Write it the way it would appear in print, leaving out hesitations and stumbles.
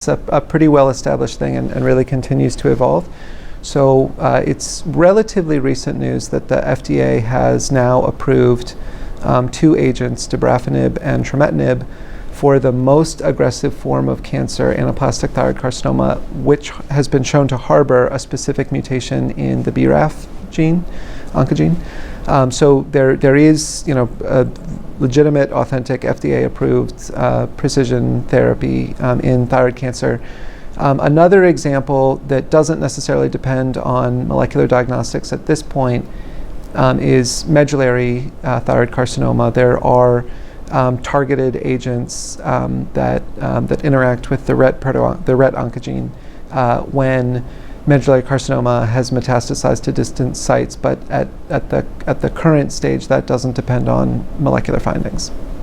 It's a pretty well-established thing and really continues to evolve. So it's relatively recent news that the FDA has now approved 2 agents, dabrafenib and trametinib, for the most aggressive form of cancer, anaplastic thyroid carcinoma, which has been shown to harbor a specific mutation in the BRAF gene, oncogene. So there is, a legitimate, authentic, FDA-approved precision therapy in thyroid cancer. Another example that doesn't necessarily depend on molecular diagnostics at this point is medullary thyroid carcinoma. There are targeted agents that interact with the RET oncogene when medullary carcinoma has metastasized to distant sites, but at the current stage, that doesn't depend on molecular findings.